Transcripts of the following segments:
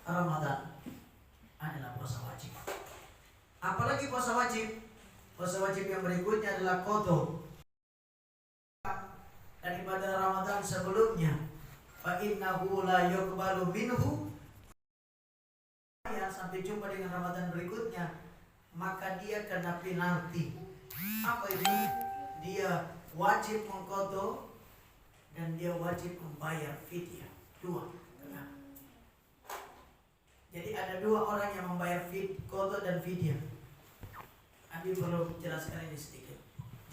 Ramadan adalah puasa wajib. Apalagi puasa wajib? Puasa wajib yang berikutnya adalah qadha daripada Ramadan sebelumnya. Fa innahu la yuqbalu minhu, ya, sampai jumpa dengan Ramadan berikutnya, maka dia kena penalti. Apa itu? Dia wajib mengqadha dan dia wajib membayar fidyah. Dua. Jadi ada dua orang yang membayar qadha dan fidyah. Abi perlu jelaskan ini sedikit.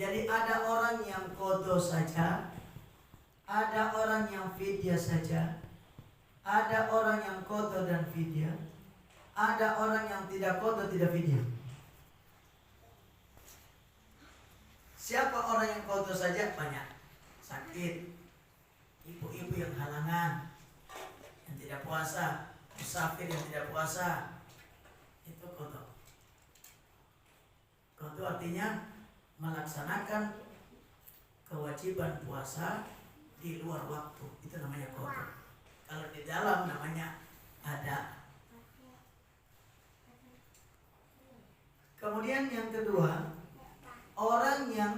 Jadi ada orang yang qadha saja, ada orang yang fidyah saja, ada orang yang qadha dan fidyah, ada orang yang tidak qadha tidak fidyah. Siapa orang yang qadha saja? Banyak. Sakit, ibu-ibu yang halangan, yang tidak puasa, musafir yang tidak puasa, itu qadha. Qadha artinya melaksanakan kewajiban puasa di luar waktu, itu namanya qadha. Kalau di dalam namanya ada. Kemudian yang kedua, orang yang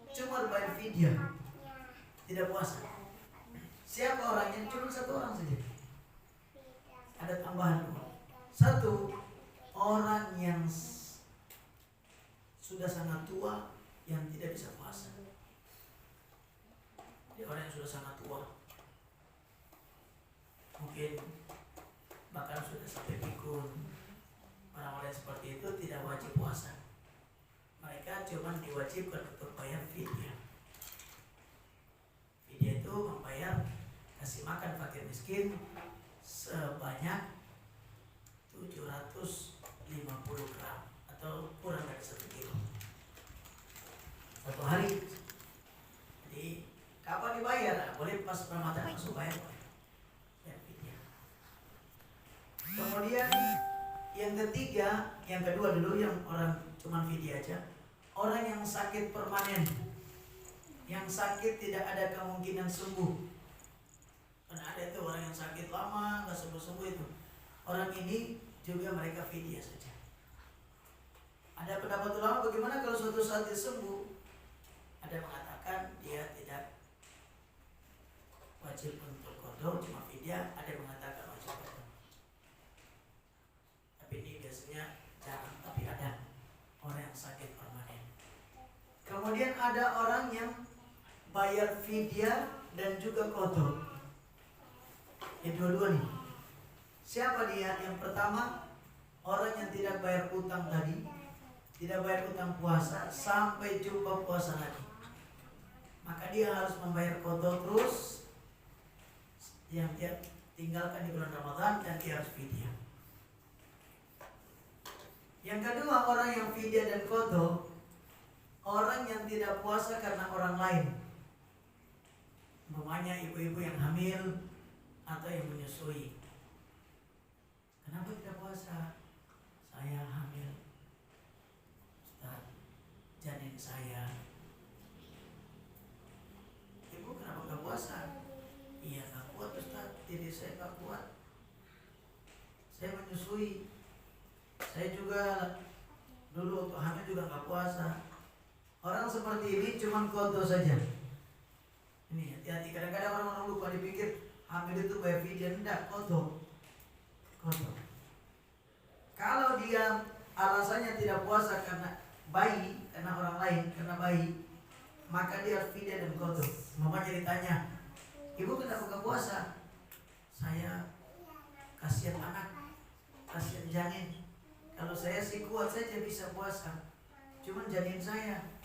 cuma bayar fidyah, tidak puasa. Siapa orangnya? Cuma satu orang saja. Ada tambahan. Satu, orang yang sudah sangat tua yang tidak bisa puasa. Jadi orang yang sudah sangat tua, mungkin bahkan sudah sampai pikun, orang-orang seperti itu tidak wajib puasa. Mereka cuma diwajibkan untuk bayar fidyah. Fidyah itu membayar kasih makan fakir miskin sebanyak 750 gram atau kurang dari 1 kilo satu hari. Jadi kapan dibayar? Boleh pas Ramadan langsung bayar. Kemudian yang ketiga, yang kedua dulu yang orang cuma fidyah aja. Orang yang sakit permanen, yang sakit tidak ada kemungkinan sembuh. Karena ada itu orang yang sakit lama nggak sembuh-sembuh itu. Orang ini juga mereka fidyah saja. Ada pendapat ulama bagaimana kalau suatu saat dia sembuh. Ada mengatakan dia tidak wajib untuk qadha, cuma fidyah. Ada yang mengatakan wajib qadha. Tapi ini biasanya jarang, tapi ada orang yang sakit permanen. Kemudian ada orang yang bayar fidyah dan juga qadha. Yang dua-dua nih. Siapa dia? Yang pertama, orang yang tidak bayar utang tadi, tidak bayar utang puasa sampai jumpa puasa lagi. Maka dia harus membayar qadha terus yang dia tinggalkan di bulan Ramadan, dan dia harus fidyah. Yang kedua, orang yang fidyah dan qadha, orang yang tidak puasa karena orang lain. Umpamanya ibu-ibu yang hamil atau yang menyusui. Kenapa tidak puasa? Saya hamil, Ustaz, janin saya. Ibu kenapa nggak puasa? Iya nggak kuat Ustaz, diri saya nggak kuat. Saya menyusui. Saya juga dulu waktu hamil juga nggak puasa. Orang seperti ini cuma qadha saja. Ini hati-hati, kadang-kadang orang lupa, dipikir hamil itu bayar fidyah. Enggak, qadha. Kalau dia alasannya tidak puasa karena bayi, karena orang lain, karena bayi, maka dia harus fidyah dan qadha. Makanya ditanya, ibu kenapa gak puasa? Saya kasihan anak, kasihan janin. Kalau saya sih kuat saja bisa puasa, cuman janin saya,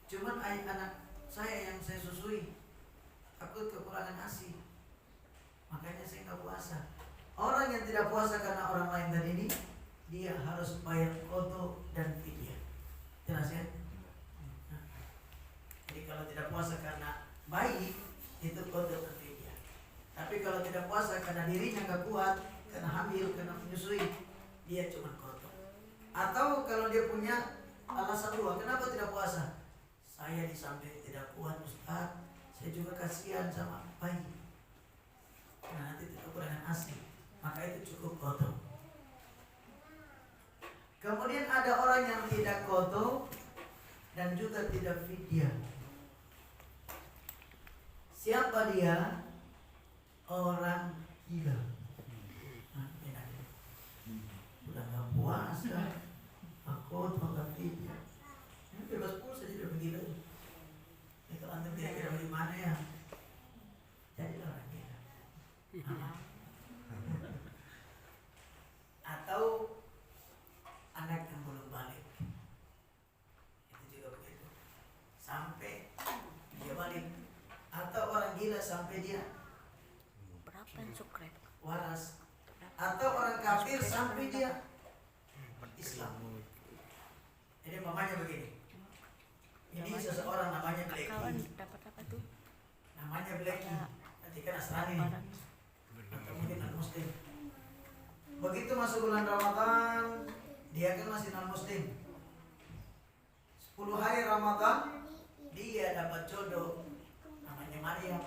cuman anak saya yang saya susui, takut kekurangan ASI, makanya saya gak puasa. Orang yang tidak puasa karena orang lain tadi ini, dia harus bayar qadha dan fidyah. Jelas ya? Nah, jadi kalau tidak puasa karena bayi, itu qadha dan fidyah. Tapi kalau tidak puasa karena dirinya nggak kuat, karena hamil, karena menyusui, dia cuma qadha. Atau kalau dia punya alasan dua, kenapa tidak puasa? Saya di samping tidak kuat Ustaz, saya juga kasihan sama bayi. Nah, nanti kekurangan ASI. maka itu cukup kotor. Kemudian ada orang yang tidak kotor dan juga tidak fidyah. Siapa dia? Orang gila. Sudah nggak puasa, aku nggak fidyah. Ini bebas pulsa jadi orang gila. Ini kalau antum kira-kira bagaimana ya? Jadi orang gila. Atau anak yang belum balik, itu juga begitu. Sampai dia balik. Atau orang gila sampai dia berapa yang subscribe? waras. Atau orang kafir sampai dia Islam. Jadi mamanya begini. Ini seseorang namanya Blacky. Kawan dapat apa tuh? Namanya Blacky. Nanti kan Nasrani atau mungkin non Muslim. Begitu masuk bulan Ramadan, dia kan masih non Muslim. 10 hari Ramadan dia dapat jodoh namanya Maryam.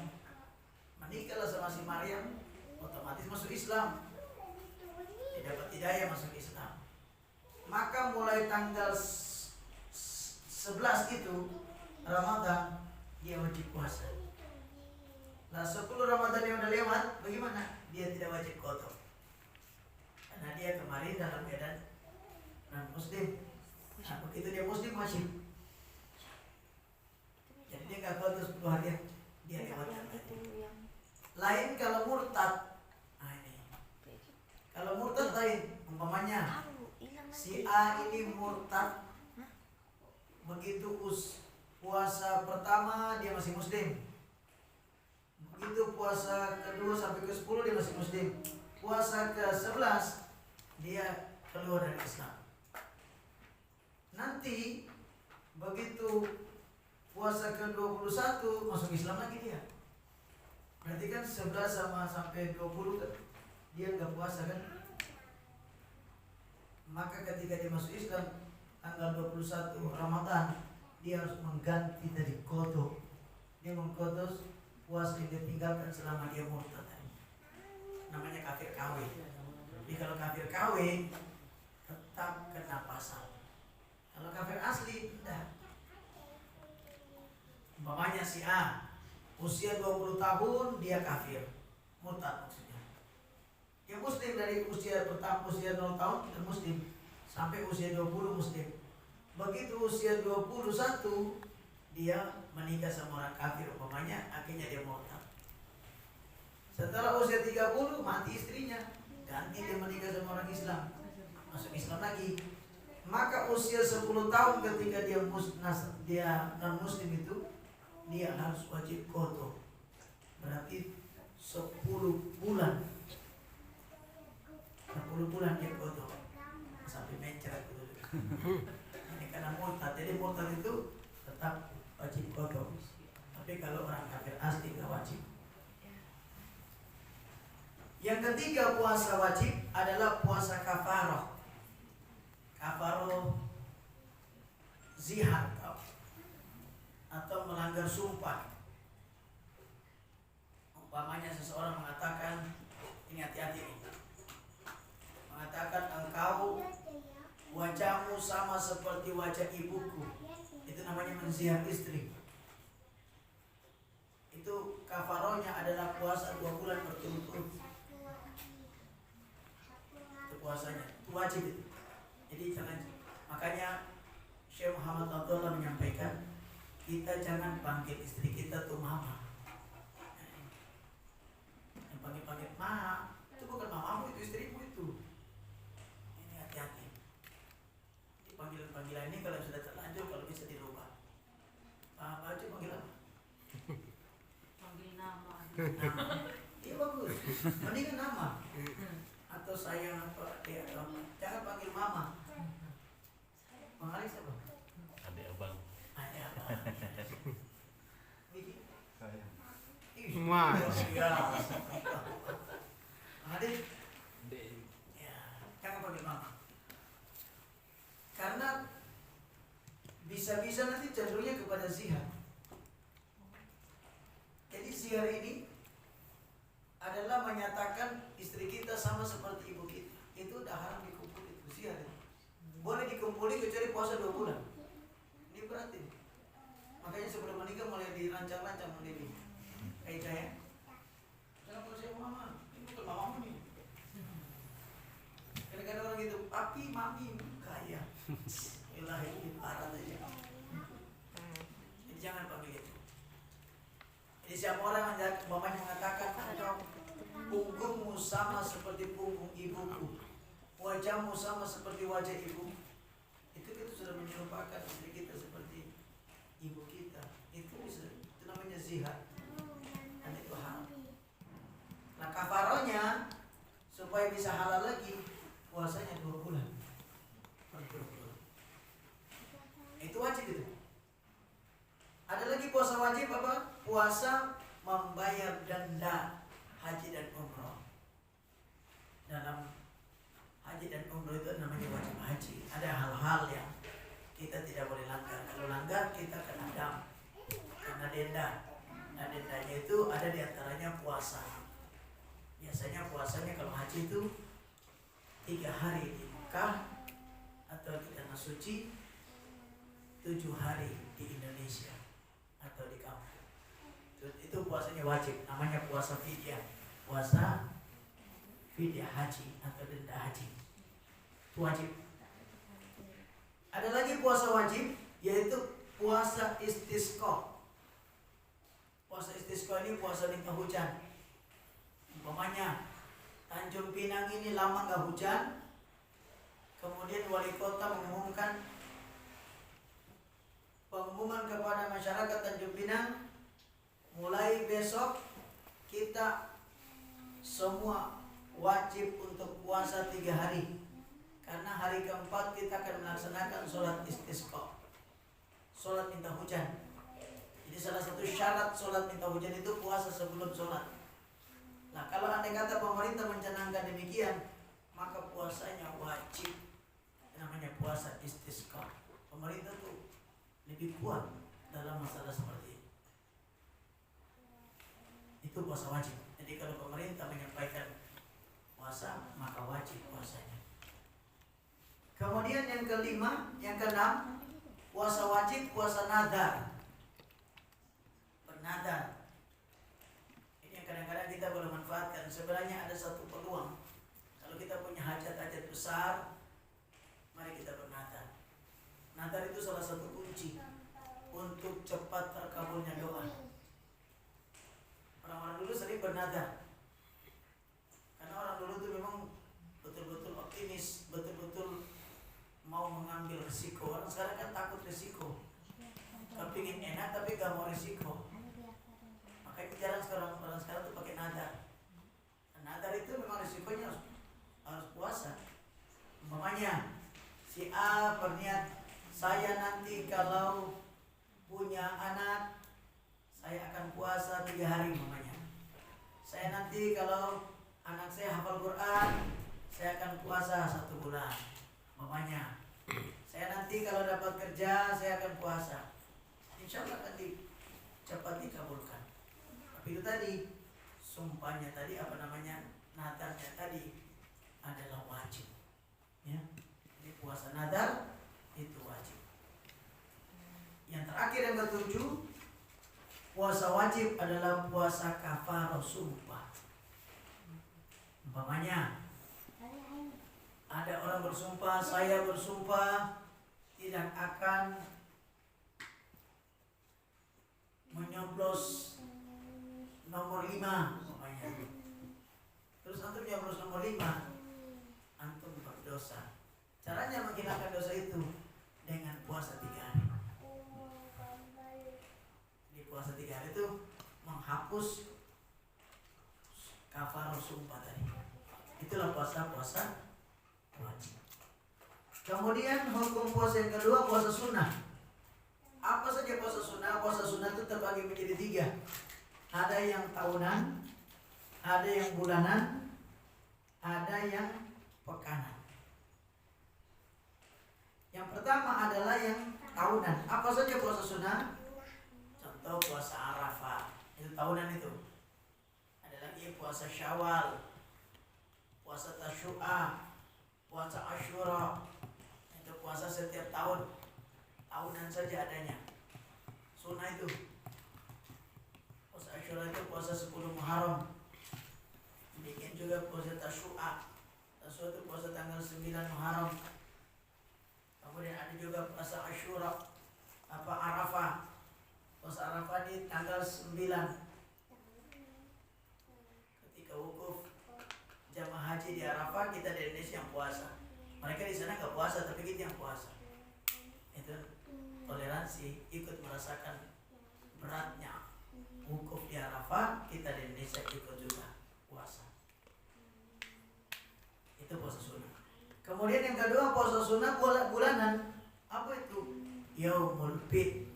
Menikahlah sama si Maryam, otomatis masuk Islam. Dia dapat hidayah masuk Islam. Maka mulai tanggal 11 itu Ramadan dia wajib puasa. Nah 10 Ramadan yang udah lewat, bagaimana? Dia tidak wajib kotor. Karena dia kemarin dalam keadaan non Muslim. Nah, begitu dia Muslim wajib. Jadi dia nggak kotor 10 hari dia lewatkan tadi. Lain kalau murtad. Nah ini. Kalau murtad lain, umpamanya si A ini murtad. Begitu puasa pertama dia masih Muslim. Begitu puasa kedua sampai ke 10 dia masih Muslim. Puasa ke 11 dia keluar dari Islam. Nanti begitu puasa ke 21 masuk Islam lagi dia. Berarti kan 11 sama sampai 20 kan dia nggak puasa kan. Maka ketika dia masuk Islam tanggal 21 Ramadan dia harus mengganti dari qada. Dia mengqada puasa yang dia tinggalkan selama dia murtad. Namanya kafir KW. Jadi kalau kafir KW tetap kena pasal. Kalau kafir asli tidak. Umpamanya si A usia 20 tahun dia kafir, murtad maksudnya. Yang Muslim dari usia pertama usia 0 tahun dan Muslim sampai usia 20 Muslim. Begitu usia 21 dia menikah sama orang kafir umpamanya, akhirnya dia murtad. Setelah usia 30 mati istrinya, ganti dia menikah sama orang Islam, masuk Islam lagi. Maka usia 10 tahun ketika dia non Muslim itu dia harus wajib qada. Berarti 10 bulan. 10 bulan dia qada. Sampai mencret gitu. Ini karena murtad. Jadi murtad itu tetap wajib qada. Tapi kalau orang kafir asli enggak wajib. Yang ketiga puasa wajib adalah puasa kafarah. Kafarah zihar atau melanggar sumpah. Umpamanya seseorang mengatakan, ini hati-hati nih, mengatakan engkau wajahmu sama seperti wajah ibuku. Itu namanya menzihar istri. Itu kafarahnya adalah puasa 2 bulan berturut-turut. Itu puasanya, itu wajib itu. Jadi jangan, makanya Syekh Muhammad Abdullah menyampaikan, kita jangan panggil istri kita tuh mama. Yang panggil-panggil ma, itu bukan mamamu, itu istrimu itu. Ini hati-hati. Di panggilan-panggilan ini kalau sudah terlanjur, kalau bisa dirubah. Apa aja panggil apa? Panggil nama. Iya bagus. Mendingan nama. Atau sayang atau adik atau apa. Jangan panggil mama. Bang Ali siapa? Adik abang. Adik abang. Mas. Iya. Adik. Ya, jangan panggil mama. Karena bisa-bisa nanti cenderungnya kepada zihar. Jadi zihar ini adalah menyatakan istri kita sama puasa 2 bulan. Ini berarti. Makanya sebelum menikah mulai dirancang-rancang mendidik. Kayak jangan puasa mama, ini bukan mamamu nih. Kadang-kadang orang gitu, papi, mami, kaya. Ilahi, parah aja. Jadi jangan panggil itu. Jadi siapa orang yang mengatakan engkau punggungmu sama seperti punggung ibuku, wajahmu sama seperti wajah ibu, itu kita sudah menyerupakan diri kita seperti ibu kita. Itu namanya zihar, dan itu halal. Nah kafaronya supaya bisa halal lagi, puasanya 2 bulan. Itu wajib itu. Ada lagi puasa wajib apa? Puasa membayar denda haji dan umroh. Dalam haji dan umroh itu namanya wajib haji. Ada hal-hal yang kita tidak boleh langgar. Kalau langgar kita kena dam, kena denda. Nah dendanya itu ada diantaranya puasa. Biasanya puasanya kalau haji itu 3 hari di Mekah atau di tanah suci, 7 hari di Indonesia atau di kampung. Itu puasanya wajib, namanya puasa fidyah. Puasa fidyah haji atau denda haji. Itu wajib. Ada lagi puasa wajib, yaitu puasa istisqa. Puasa istisqa ini puasa minta hujan. Umpamanya Tanjung Pinang ini lama nggak hujan, kemudian wali kota mengumumkan pengumuman kepada masyarakat Tanjung Pinang, mulai besok kita semua wajib untuk puasa 3 hari, karena hari keempat kita akan melaksanakan sholat istisqa, sholat minta hujan. Jadi salah satu syarat sholat minta hujan itu puasa sebelum sholat. Nah kalau andai kata pemerintah mencanangkan demikian, maka puasanya wajib, namanya puasa istisqa. Pemerintah tuh lebih kuat dalam masalah seperti ini. Itu puasa wajib. Jadi kalau pemerintah menyampaikan puasa, maka wajib puasanya. Kemudian yang kelima, yang keenam, puasa wajib, puasa nadar. Bernadar. Ini yang kadang-kadang kita boleh manfaatkan. Sebenarnya ada satu peluang. Kalau kita punya hajat-hajat besar, mari kita bernadar. Nadar itu salah satu kunci untuk cepat terkabulnya doa. Orang-orang dulu sering bernadar, karena orang dulu itu memang betul-betul optimis, betul-betul mau mengambil risiko. Orang sekarang kan takut risiko, kepingin enak tapi gak mau risiko. Makanya jarang sekarang orang sekarang tuh pakai nadar. Nadar itu memang risikonya harus puasa. Umpamanya si A berniat, saya nanti kalau punya anak, saya akan puasa 3 hari umpamanya. Saya nanti kalau anak saya hafal Quran, saya akan puasa 1 bulan umpamanya. Saya nanti kalau dapat kerja, saya akan puasa. Insya Allah akan cepat dikabulkan. Tapi itu tadi, sumpahnya tadi, nadarnya tadi adalah wajib. Ya, jadi puasa nadar itu wajib. Yang terakhir yang ketujuh, puasa wajib adalah puasa kafarah sumpah. Umpamanya ada orang bersumpah, saya bersumpah tidak akan menyoblos nomor 5 umpamanya. Terus antum nyoblos nomor 5, antum berdosa. Caranya menghilangkan dosa itu dengan puasa 3 hari. Di puasa 3 hari itu menghapus kafarah sumpah tadi. Itulah puasa wajib. Kemudian hukum puasa yang kedua, puasa sunnah. Apa saja puasa sunnah? Puasa sunnah itu terbagi menjadi 3. Ada yang tahunan, ada yang bulanan, ada yang pekanan. Yang pertama adalah yang tahunan. Apa saja puasa sunnah? Contoh puasa Arafah, itu tahunan itu. Ada lagi puasa Syawal, puasa Tasyu'a, puasa Asyura, Itu puasa setiap tahun, tahunan saja adanya. Sunnah itu. Puasa Asyura itu puasa 10 Muharram. Bikin juga puasa Tasyu'a. Tasyu'a itu puasa tanggal 9 Muharram. Kemudian ada juga puasa Asyura, Arafah. Puasa Arafah di tanggal 9. Ketika wukuf jamaah haji di Arafah, kita di Indonesia yang puasa. Mereka di sana nggak puasa, tapi kita yang puasa. Itu toleransi, ikut merasakan beratnya wukuf di Arafah, kita di Indonesia ikut juga puasa. Itu puasa sunnah. Kemudian yang kedua puasa sunnah bulanan. Apa itu? Yaumul Bid.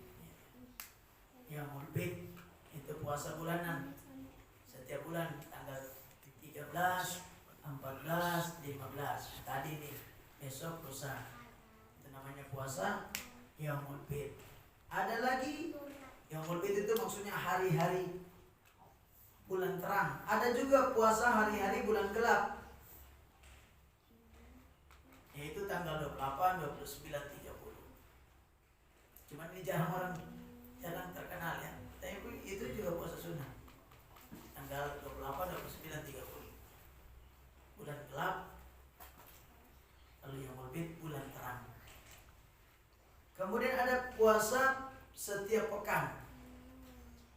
Yaumul Bid itu puasa bulanan. Setiap bulan tanggal 13, 14, 15. Tadi nih, besok lusa. Itu namanya puasa Yaumul Bid. Ada lagi Yaumul Bid itu maksudnya hari-hari bulan terang. Ada juga puasa hari-hari bulan gelap. Yaitu tanggal 28, 29, 30. Cuman ini jarang terkenal ya. Tapi itu juga puasa sunnah. Tanggal 28, 29, 30. Bulan gelap. Lalu Yaumul Bid bulan terang. Kemudian ada puasa setiap pekan.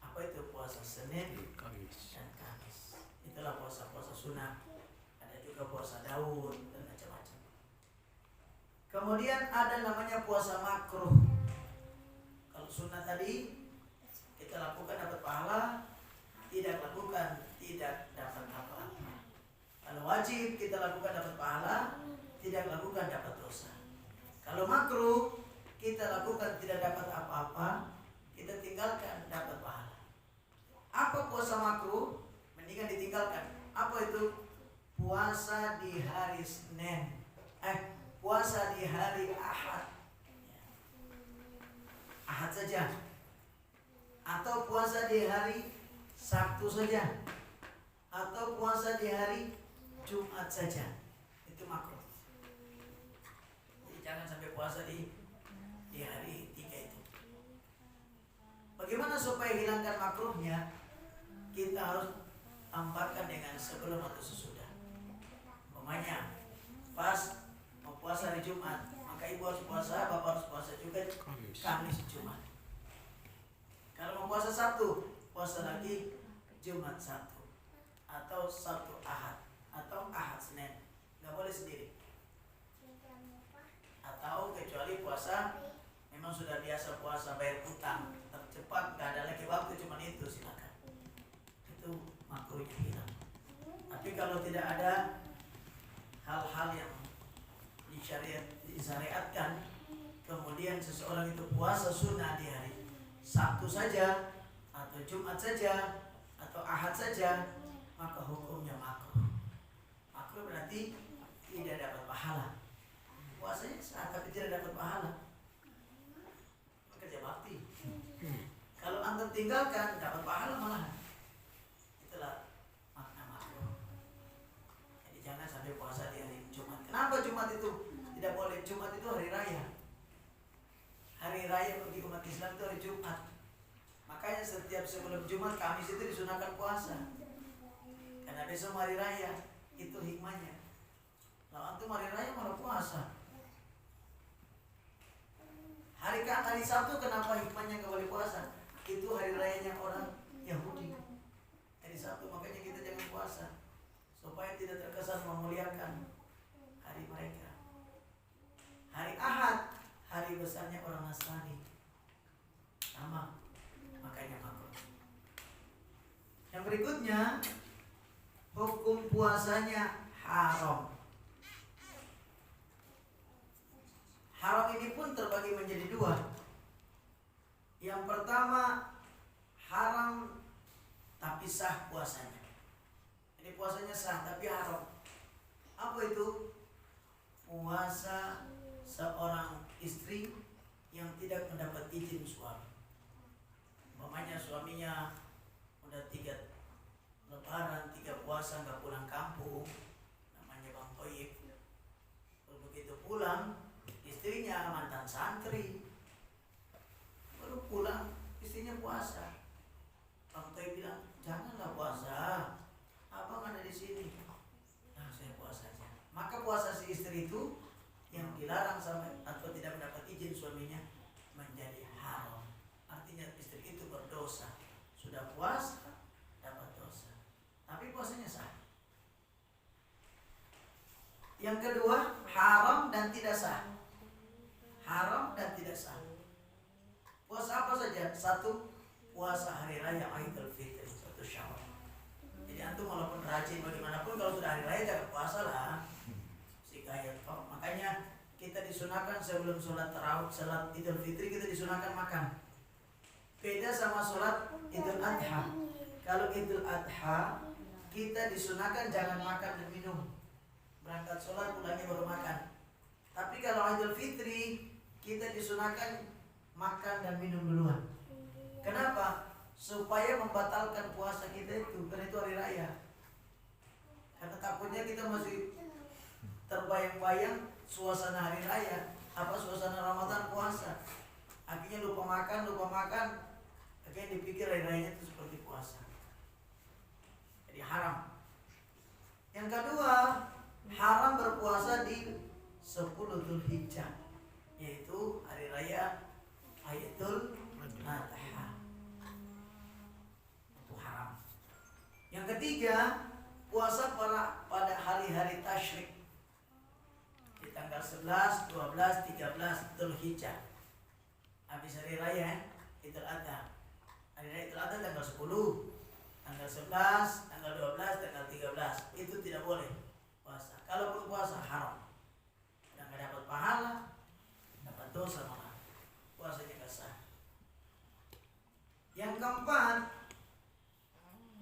Apa itu puasa Senin dan Kamis? Itulah puasa-puasa sunnah. Ada juga puasa Daud dan macam-macam. Kemudian ada namanya puasa makruh. Kalau sunnah tadi kita lakukan dapat pahala, tidak lakukan tidak dapat apa-apa. Kalau wajib kita lakukan dapat pahala, tidak lakukan dapat dosa. Kalau makruh kita lakukan tidak dapat apa-apa, kita tinggalkan dapat pahala. Apa puasa makruh? Mendingan ditinggalkan. Apa itu? Puasa di hari Senin. Puasa di hari Ahad. Ahad saja. Atau puasa di hari Sabtu saja. Atau puasa di hari Jumat saja. Itu makruh. Jadi jangan sampai puasa di hari 3 itu. Bagaimana supaya hilangkan makruhnya? Kita harus tambahkan dengan sebelum atau sesudah. Umpamanya pas mau puasa hari Jumat, maka ibu harus puasa, bapak harus puasa juga Kamis Jumat. Kalau mau puasa Sabtu, puasa lagi Jumat Sabtu, atau Sabtu Ahad, atau Ahad Senin. Nggak boleh sendiri. Atau kecuali puasa memang sudah biasa puasa bayar utang tercepat, nggak ada lagi waktu, cuma itu silakan. Itu makruhnya hilang. Tapi kalau tidak ada hal-hal yang disyariatkan, kemudian seseorang itu puasa sunnah di hari Sabtu saja, atau Jumat saja, atau Ahad saja, maka hukumnya makruh. Makruh berarti tidak dapat pahala. Puasanya sah tapi tidak dapat pahala. Kerja bakti. Kalau antum tinggalkan dapat pahala malah. Itulah makna makruh. Jadi jangan sampai puasa di hari Jumat. Kenapa Jumat itu tidak boleh? Jumat itu hari raya. Hari raya bagi umat Islam itu hari Jumat. Makanya setiap sebelum Jumat, Kamis itu disunahkan puasa. Karena besok hari raya. Itu hikmahnya. Kalau antum hari raya malah puasa. Hari Sabtu kenapa hikmahnya nggak boleh puasa? Itu hari rayanya orang Yahudi. Hari Sabtu makanya kita jangan puasa supaya tidak terkesan memuliakan hari mereka. Hari Ahad, hari besarnya orang Nasrani. Sama, makanya makruh. Yang berikutnya, hukum puasanya haram. Haram ini pun terbagi menjadi dua. Yang pertama, haram tapi sah puasanya. Ini puasanya sah tapi haram. Apa itu? Puasa seorang istri yang tidak mendapat izin suami. Umpamanya suaminya udah 3 lebaran, 3 puasa nggak pulang kampung, namanya Bang Toyib. Begitu pulang, istri istri itu yang dilarang sama atau tidak mendapat izin suaminya menjadi haram. Artinya istri itu berdosa. Sudah puasa dapat dosa, tapi puasanya sah. Yang kedua, haram dan tidak sah. Haram dan tidak sah. Puasa apa saja? Satu, puasa hari raya Idul Fitri, satu Syawal. Jadi antum walaupun rajin bagaimanapun, kalau sudah hari raya jangan puasa lah. Si gaya. Makanya kita disunahkan sebelum sholat tarawih, sholat Idul Fitri kita disunahkan makan. Beda sama sholat Idul Adha. Kalau Idul Adha kita disunahkan jangan makan dan minum. Berangkat sholat pulangnya baru makan. Tapi kalau Idul Fitri kita disunahkan makan dan minum duluan. Kenapa? Supaya membatalkan puasa kita itu, karena itu hari raya. Karena takutnya kita masih terbayang-bayang suasana hari raya, apa suasana Ramadan puasa. Akhirnya lupa makan, akhirnya dipikir hari rayanya itu seperti puasa. Jadi haram. Yang kedua, haram berpuasa di 10 Dzulhijjah, yaitu hari raya Idul Adha. Itu haram. Yang ketiga, puasa pada hari-hari tasyrik. Di tanggal 11, 12, 13 Dzulhijjah. Habis hari raya Idul Adha. Hari raya Idul Adha tanggal 10, tanggal 11, tanggal 12, tanggal 13. Itu tidak boleh puasa. Kalaupun puasa haram. Dan enggak dapat pahala, dapat dosa malah. Puasanya enggak sah. Yang keempat,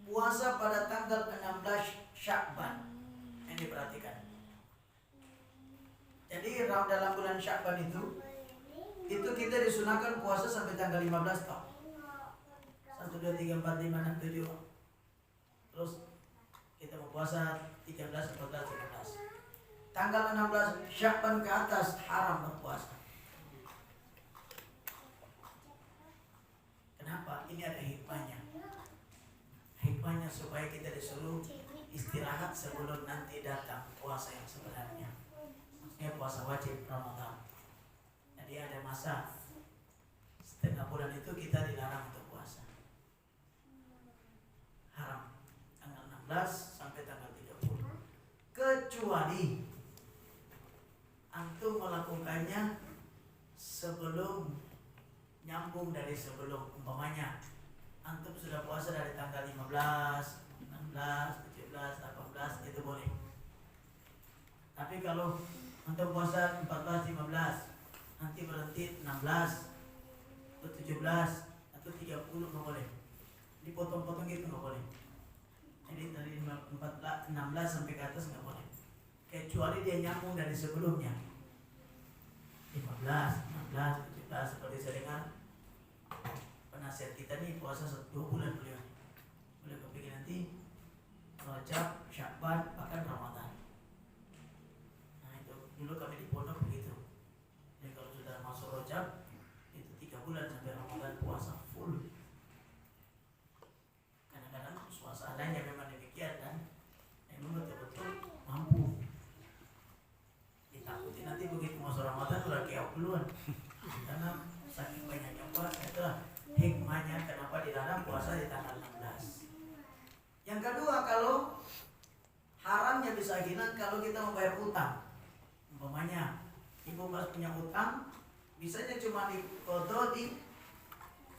puasa pada tanggal 16 Sya'ban. Ini diperhatikan. Jadi dalam bulan Sya'ban itu kita disunahkan puasa sampai tanggal 15 toh. 1, 2, 3, 4, 5, 6, 7. Terus kita mau puasa 13, 14, 15. Tanggal 16 Sya'ban ke atas haram berpuasa. Kenapa? Ini ada hikmahnya. Hikmahnya supaya kita disuruh istirahat sebelum nanti datang puasa yang sebenarnya. Maksudnya puasa wajib Ramadan. Jadi ada masa setengah bulan itu kita dilarang untuk puasa. Haram. Tanggal 16 sampai tanggal 30. Kecuali antum melakukannya sebelum nyambung dari sebelum. Umpamanya antum sudah puasa dari tanggal 15, 16, 17, 18 itu boleh. Tapi kalau antum puasa 14, 15 nanti berhenti 16 atau 17 atau 30 nggak boleh. Dipotong-potong gitu nggak boleh. Jadi dari 16 sampai ke atas nggak boleh. Kecuali dia nyambung dari sebelumnya. 15, 16, 17 seperti saya dengar penasihat kita nih puasa 2 bulan beliau. Boleh kepikir nanti Rajab, Sya'ban, bahkan Ramadan. Nah itu dulu kami di pondok begitu. Jadi kalau sudah masuk Rajab itu 3 bulan sampai Ramadan puasa full. Kadang-kadang suasananya memang demikian dan memang betul-betul mampu. Ditakuti nanti begitu masuk Ramadan udah keok duluan. Karena saking banyaknya puasa, itulah hikmahnya kenapa dilarang puasa di tanggal 16. Yang kedua, kalau haramnya bisa hilang kalau kita membayar utang. Umpamanya ibu mas punya utang, bisanya cuma diqodho di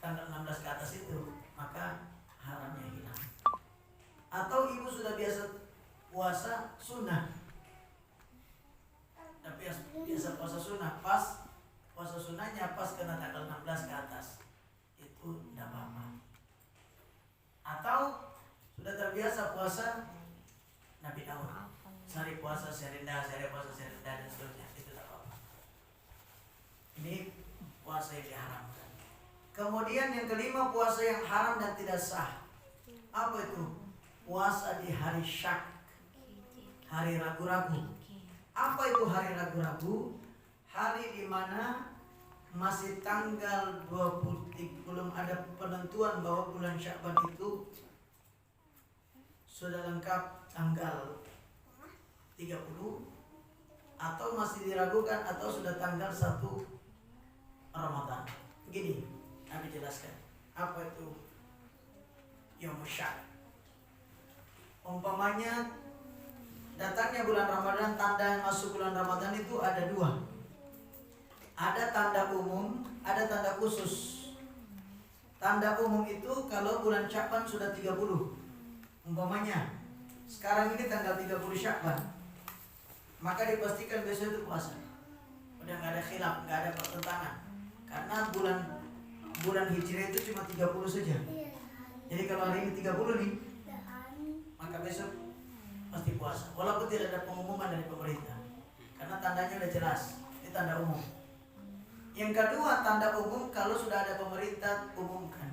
tanggal 16 ke atas itu, maka haramnya hilang. Atau ibu sudah biasa puasa sunnah, tapi biasa puasa sunnah, pas puasa sunnahnya pas kena tanggal 16 ke atas, itu tidak apa-apa. Atau sudah terbiasa puasa Nabi Daud, sehari puasa sehari rendah, sehari puasa sehari rendah dan seterusnya, itu tidak apa-apa. Ini puasa yang diharamkan. Kemudian yang kelima, puasa yang haram dan tidak sah. Apa itu? Puasa di hari syak, hari ragu-ragu. Apa itu hari ragu-ragu? Hari di mana masih tanggal 20, belum ada penentuan bahwa bulan Sya'ban itu sudah lengkap tanggal 30 atau masih diragukan atau sudah tanggal 1 Ramadan. Begini, Nabi jelaskan apa itu Yaumul Syak. Umpamanya datangnya bulan Ramadan, tanda yang masuk bulan Ramadan itu ada 2. Ada tanda umum, ada tanda khusus. Tanda umum itu kalau bulan Sya'ban sudah 30. Umpamanya sekarang ini tanggal 30 Sya'ban, maka dipastikan besok itu puasa. Udah nggak ada khilaf, nggak ada pertentangan. Karena bulan Hijriah itu cuma 30 saja. Jadi kalau hari ini 30 nih, maka besok pasti puasa. Walaupun tidak ada pengumuman dari pemerintah. Karena tandanya udah jelas, ini tanda umum. Yang kedua, tanda umum kalau sudah ada pemerintah umumkan.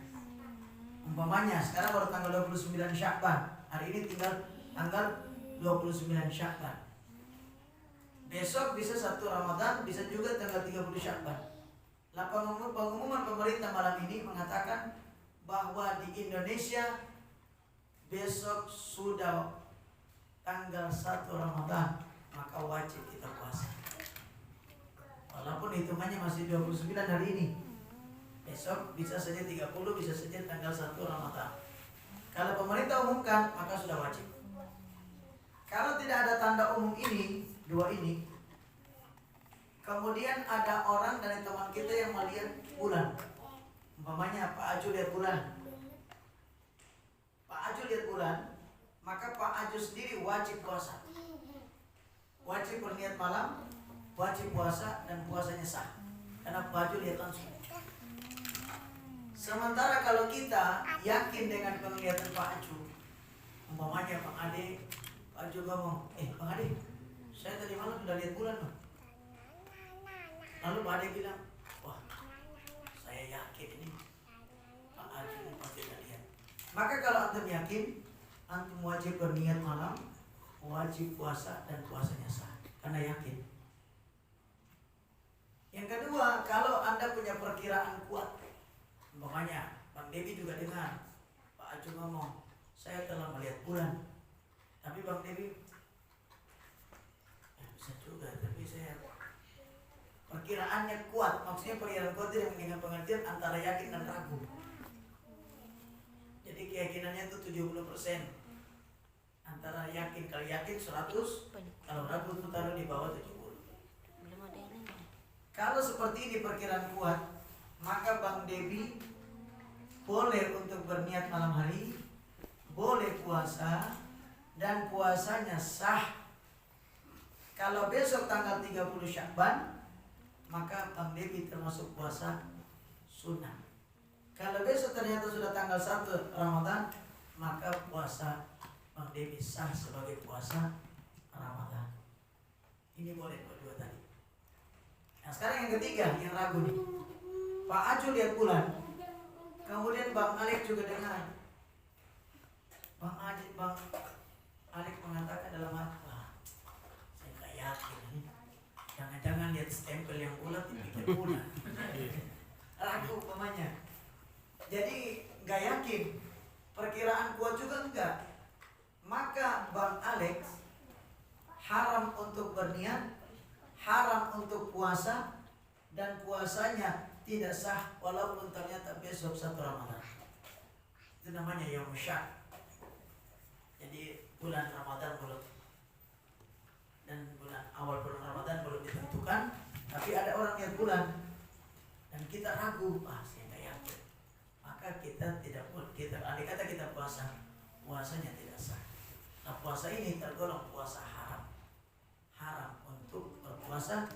Umpamanya sekarang baru tanggal 29 Sya'ban. Hari ini tinggal tanggal 29 Sya'ban. Besok bisa 1 Ramadan, bisa juga tanggal 30 Sya'ban. Pengumuman pemerintah malam ini mengatakan bahwa di Indonesia besok sudah tanggal 1 Ramadan, maka wajib kita puasa. Walaupun hitungannya masih 29 hari ini. Besok bisa saja 30, bisa saja tanggal 1 Ramadan. Kalau pemerintah umumkan, maka sudah wajib. Kalau tidak ada tanda umum ini, 2 ini, kemudian ada orang dari teman kita yang melihat bulan. Umpamanya Pak Aju lihat bulan. Pak Aju lihat bulan, maka Pak Aju sendiri wajib puasa. Wajib berniat malam, wajib puasa, dan puasanya sah. Karena Pak Aju lihat langsung. Sementara kalau kita yakin dengan penglihatan Pak Aju, umpamanya Bang Ade, Pak Aju ngomong, Bang Ade, saya tadi malam sudah lihat bulan loh. Lalu Pak Ade bilang, wah, saya yakin ini Pak Aju ini pasti tidak lihat. Maka kalau antum yakin, antum wajib berniat malam, wajib puasa, dan puasanya sah, karena yakin. Yang kedua, kalau anda punya perkiraan kuat, makanya Bang Devi juga dengar Pak Aju ngomong, saya telah melihat bulan. Tapi Bang Devi, bisa juga, tapi saya perkiraannya kuat. Maksudnya perkiraan kuat itu dengan pengertian antara yakin dan ragu. Jadi keyakinannya itu 70%. Antara yakin, kalau yakin 100, kalau ragu itu taruh di bawah 70. Kalau seperti ini perkiraan kuat, maka Bang Devi boleh untuk berniat malam hari, boleh puasa, dan puasanya sah. Kalau besok tanggal 30 Sya'ban, maka Bang Devi termasuk puasa sunnah. Kalau besok ternyata sudah tanggal 1 Ramadan, maka puasa Bang Devi sah sebagai puasa Ramadan. Ini boleh berdua tadi. Nah sekarang yang ketiga, yang ragu nih. Pak Aju lihat bulan, kemudian Bang Alek juga dengar. Bang Alek mengatakan dalam hati, saya nggak yakin ini. Jangan-jangan lihat stempel yang bulat dipikir bulan. Ragu umpamanya. Jadi nggak yakin. Perkiraan kuat juga enggak. Maka Bang Alex haram untuk berniat, haram untuk puasa, dan puasanya tidak sah walaupun ternyata besok 1 Ramadan. Itu namanya Yaumul Syak. Jadi bulan Ramadan belum, dan awal bulan Ramadan belum ditentukan, tapi ada orang lihat bulan dan kita ragu, saya nggak yakin. Maka kita tidak boleh, andai kata kita puasa, puasanya tidak sah. Nah puasa ini tergolong puasa haram. Haram untuk berpuasa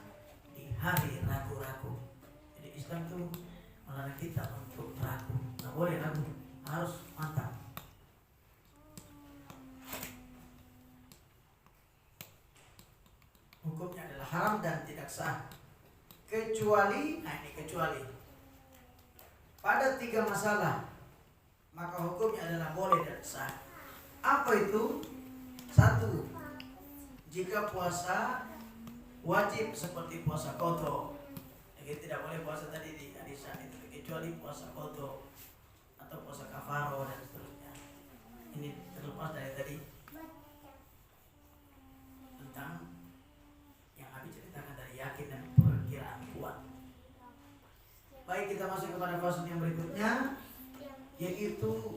di hari ragu-ragu. Jadi Islam itu melarang kita untuk ragu. Nggak boleh ragu, harus mantap. Hukumnya adalah haram dan tidak sah. Kecuali pada 3 masalah, maka hukumnya adalah boleh dan sah. Apa itu? 1. Jika puasa wajib seperti puasa qadha. Jadi tidak boleh puasa tadi di hadis itu, kecuali puasa qadha atau puasa kafaroh dan seterusnya. Ini terlepas dari tadi tentang yang Abi Baik, kita masuk kepada fase yang berikutnya, yaitu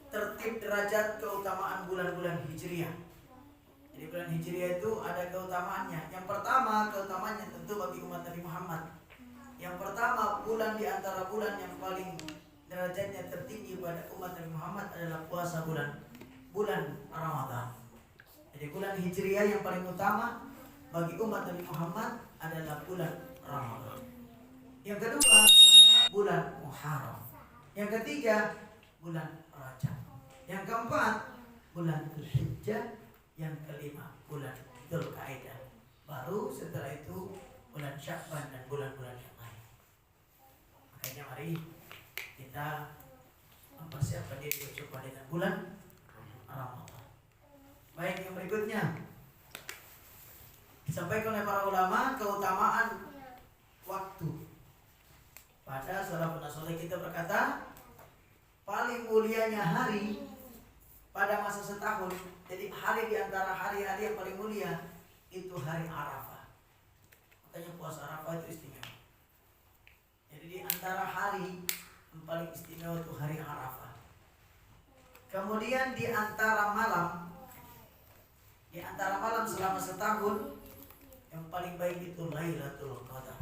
tertib derajat keutamaan bulan-bulan Hijriah. Jadi bulan Hijriah itu ada keutamaannya. Yang pertama, keutamaannya tentu bagi umat Nabi Muhammad. Yang pertama, bulan di antara bulan yang paling derajatnya tertinggi pada umat Nabi Muhammad adalah puasa bulan Ramadan. Jadi bulan Hijriah yang paling utama bagi umat Nabi Muhammad adalah bulan Ramadan. Yang kedua, bulan Muharram. Yang ketiga, bulan Rajab. Yang keempat, bulan Dzulhijjah. Yang kelima, bulan Dzulqa'dah. Baru setelah itu bulan Sya'ban dan bulan-bulan yang lain. Makanya mari kita mempersiapkan diri berjumpa dengan bulan Ramadan. Baik, yang berikutnya disampaikan oleh para ulama keutamaan waktu. Pada salafun saleh kita berkata, paling mulianya hari pada masa setahun. Jadi hari di antara hari-hari yang paling mulia itu hari Arafah. Makanya puasa Arafah itu istimewa. Jadi di antara hari yang paling istimewa itu hari Arafah. Kemudian di antara malam selama setahun yang paling baik itu Lailatul Qadar.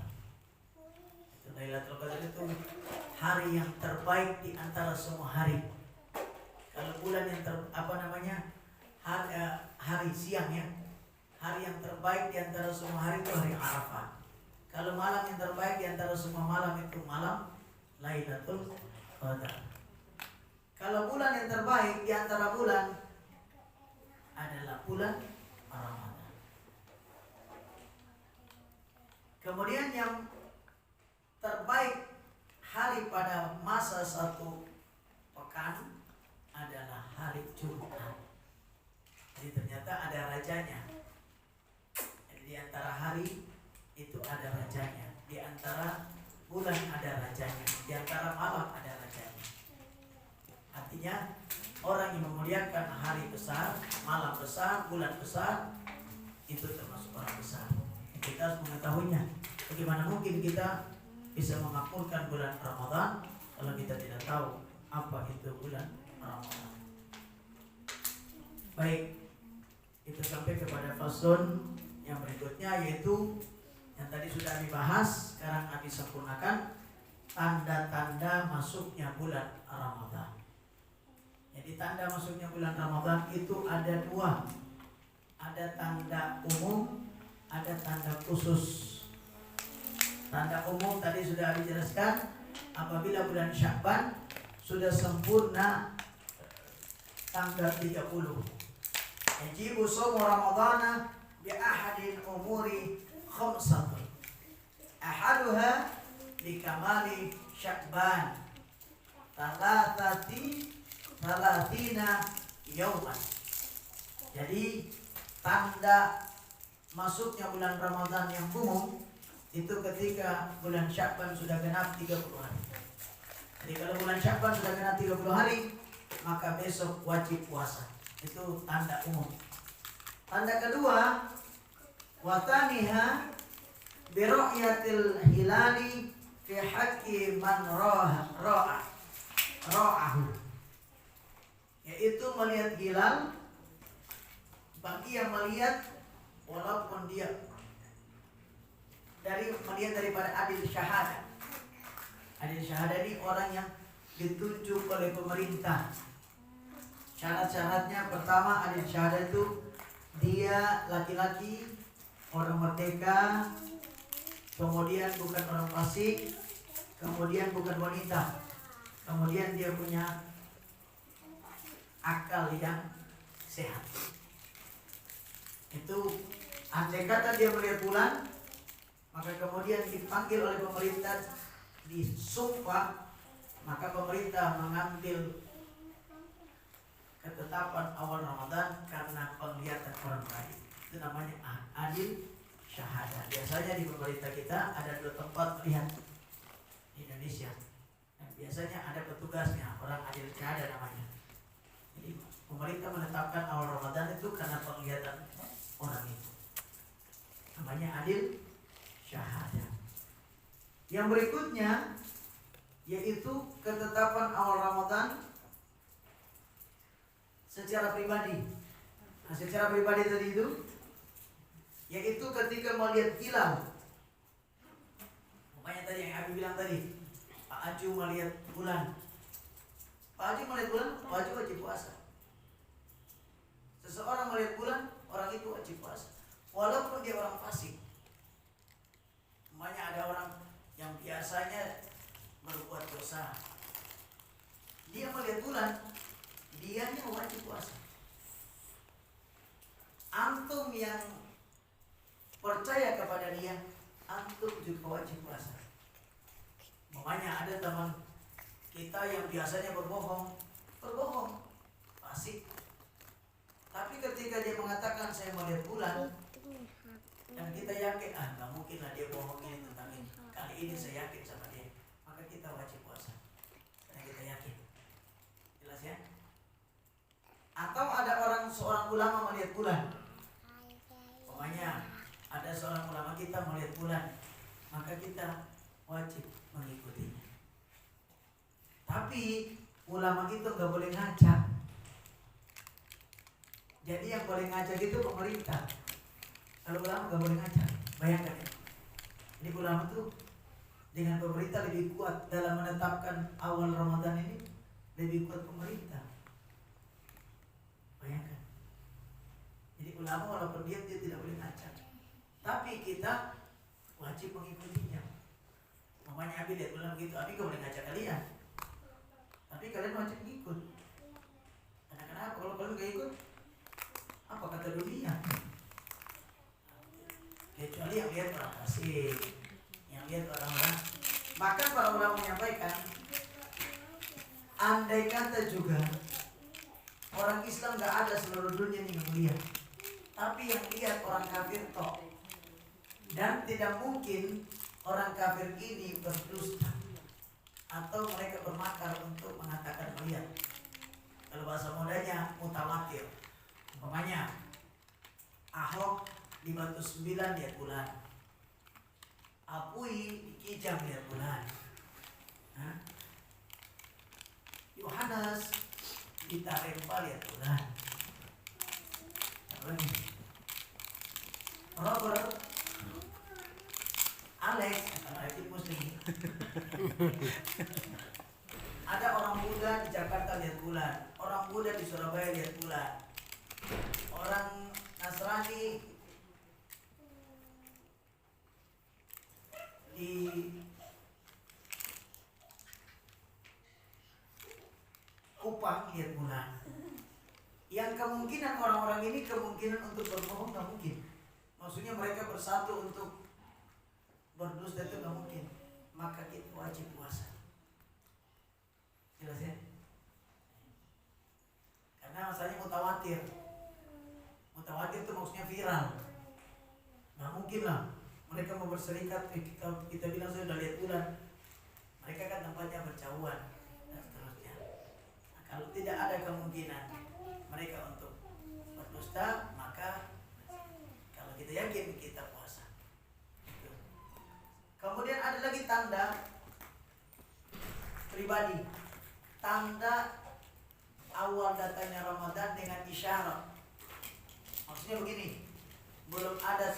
Lailatul Qadar itu hari yang terbaik di antara semua hari. Kalau bulan yang hari siang ya, hari yang terbaik di antara semua hari itu hari Arafah. Kalau malam yang terbaik di antara semua malam itu malam Lailatul Qadar. Kalau bulan yang terbaik di antara bulan adalah bulan Ramadan. Kemudian yang terbaik hari pada masa satu pekan adalah hari Jumat. Jadi ternyata ada rajanya. Jadi di antara hari itu ada rajanya. Di antara bulan ada rajanya. Di antara malam ada rajanya. Artinya orang yang memuliakan hari besar, malam besar, bulan besar, itu termasuk orang besar. Kita harus mengetahuinya. Bagaimana mungkin kita bisa memakmurkan bulan Ramadan kalau kita tidak tahu apa itu bulan Ramadan. Baik, kita sampai kepada faslon yang berikutnya, yaitu yang tadi sudah dibahas, sekarang kami sempurnakan tanda-tanda masuknya bulan Ramadan. Jadi tanda masuknya bulan Ramadan itu ada dua. Ada tanda umum, ada tanda khusus. Tanda umum tadi sudah dijelaskan, apabila bulan Sya'ban sudah sempurna tanggal 30. Yajibu shaum Ramadana bi ahadin umuri khamsatun. Ahaduha bi kamali Sya'ban talatina yauman. Jadi tanda masuknya bulan Ramadan yang umum itu ketika bulan Sya'ban sudah genap 30 hari. Jadi kalau bulan Sya'ban sudah genap 30 hari, maka besok wajib puasa. Itu tanda umum. Tanda kedua, wataniha bi ru'yatil hilali fi haqqi man ra'ahu. Yaitu melihat hilal bagi yang melihat walaupun dia melihat daripada adil syahadah. Adil syahadah ini orang yang ditunjuk oleh pemerintah. Syarat-syaratnya pertama, adil syahadah itu dia laki-laki, orang merdeka, kemudian bukan orang fasik, kemudian bukan wanita, kemudian dia punya akal yang sehat. Itu andai kata dia melihat bulan, maka kemudian dipanggil oleh pemerintah, disumpah, maka pemerintah mengambil ketetapan awal Ramadan karena penglihatan orang lain. Itu namanya adil syahadah. Biasanya di pemerintah kita ada 2 tempat melihat di Indonesia. Dan biasanya ada petugasnya, orang adil syahadah namanya. Jadi pemerintah menetapkan awal Ramadan itu karena penglihatan orang itu. Namanya adil syahadah. Yang berikutnya yaitu ketetapan awal Ramadan secara pribadi. Nah, secara pribadi tadi itu yaitu ketika melihat hilal. Makanya tadi yang Abi bilang tadi, Pak Aju melihat bulan. Pak Aju melihat bulan, Pak Aju wajib puasa. Seseorang melihat bulan, orang itu wajib puasa. Walaupun dia orang fasik. Makanya ada orang yang biasanya berbuat dosa. Dia melihat bulan, dianya wajib puasa. Antum yang percaya kepada dia, antum juga wajib puasa. Makanya ada teman kita yang biasanya berbohong, fasik. Tapi ketika dia mengatakan saya melihat bulan, dan kita yakin, nggak mungkin lah dia bohong ini tentang ini. Kali ini saya yakin sama dia, maka kita wajib puasa. Karena kita yakin. Jelas ya? Atau ada seorang ulama melihat bulan. Pokoknya ada seorang ulama kita melihat bulan, maka kita wajib mengikutinya. Tapi ulama itu nggak boleh ngajak. Jadi yang boleh ngajak itu pemerintah. Kalau ulama nggak boleh ngajak. Bayangkan ya. Ini ulama tuh dengan pemerintah lebih kuat dalam menetapkan awal Ramadan ini, lebih kuat pemerintah. Bayangkan. Jadi ulama walaupun dia tidak boleh ngajak, tapi kita wajib mengikutinya. Makanya Abi lihat bulan begitu, Abi gak boleh ngajak kalian, tapi kalian wajib ngikut. Karena kenapa? Kalau kalian gak ikut, apa kata dunia? Kecuali yang lihat orang asing, yang lihat orang-orang. Maka para ulama menyampaikan, andai kata juga orang Islam gak ada seluruh dunia yang melihat, tapi yang lihat orang kafir tok. Dan tidak mungkin orang kafir ini berdusta atau mereka bermakar untuk mengatakan melihat. Kalau bahasa mudanya mutawatir. Umpamanya Ahok di Batu 9 lihat bulan, Apui di Kijang lihat bulan, Yohanes di Tarempa lihat bulan, Robert, Alex, itu Muslim. Ada orang Buddha di Jakarta lihat bulan, orang Buddha di Surabaya lihat bulan, orang Nasrani di Kupang lihat bulan. Yang kemungkinan orang-orang ini kemungkinan untuk berbohong nggak mungkin. Maksudnya mereka bersatu untuk berdusta itu nggak mungkin. Maka kita wajib puasa. Jelas ya? Karena masalahnya mutawatir. Mutawatir itu maksudnya viral. Nggak mungkin lah mereka mau berserikat. Kita bilang saya udah lihat bulan. Mereka kan tempatnya berjauhan dan seterusnya. Nah, kalau tidak ada kemungkinan mereka untuk berdusta, maka kalau kita yakin kita puasa. Kemudian ada lagi tanda pribadi, tanda awal datangnya Ramadan dengan isyarat. Maksudnya begini, belum ada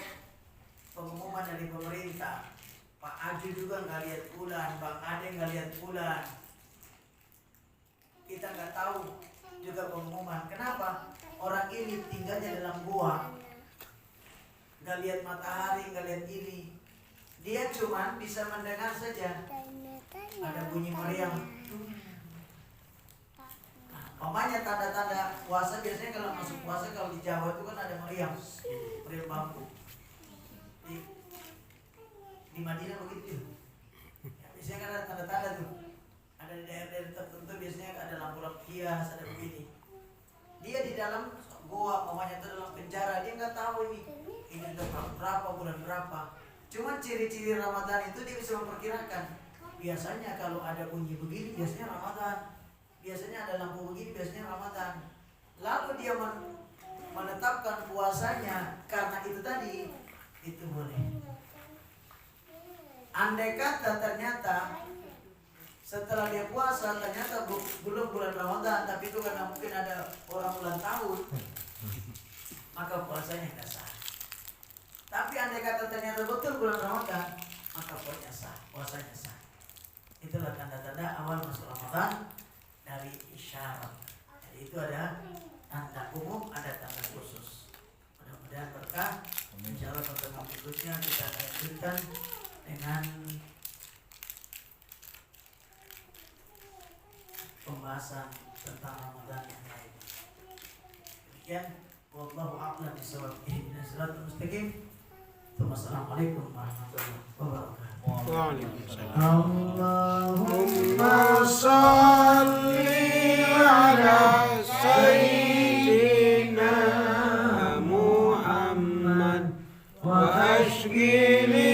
pengumuman dari pemerintah, Pak Aju juga nggak lihat bulan, Bang Ade nggak lihat bulan, kita nggak tahu juga pengumuman. Kenapa? Orang ini tinggalnya dalam gua, nggak lihat matahari, nggak lihat ini. Dia cuma bisa mendengar saja ada bunyi meriam. Pokoknya tanda-tanda puasa biasanya kalau masuk puasa, kalau di Jawa itu kan ada meriam bambu. Di Madinah begitu. Ya, biasanya kan ada tanda-tanda tuh. Ada di daerah-daerah tertentu biasanya ada lampu-lampu hias, ada begini. Dia di dalam goa, pokoknya itu dalam penjara, dia nggak tahu ini udah berapa, bulan berapa. Cuma ciri-ciri Ramadan itu dia bisa memperkirakan. Biasanya kalau ada bunyi begini, biasanya Ramadan. Biasanya ada lampu begini, biasanya Ramadan. Lalu dia menetapkan puasanya karena itu tadi, itu boleh. Andai kata ternyata setelah dia puasa ternyata belum bulan Ramadan, tapi itu karena mungkin ada orang ulang tahun, maka puasanya tidak sah. Tapi andai kata ternyata betul bulan Ramadan, maka puasanya sah. Itulah tanda-tanda awal masuk Ramadan dari isyarat. Jadi itu ada tanda umum, ada tanda khusus. Mudah-mudahan berkah. Insyaallah pertemuan berikutnya kita akan lanjutkan dengan pembahasan tentang Ramadan yang lain. Demikian, wallahu a'lam bishawab. Ihdinas siratal mustaqim. Wassalamualaikum warahmatullahi wabarakatuh. Allahumma shalli ala sayyidina Muhammad wa ashghili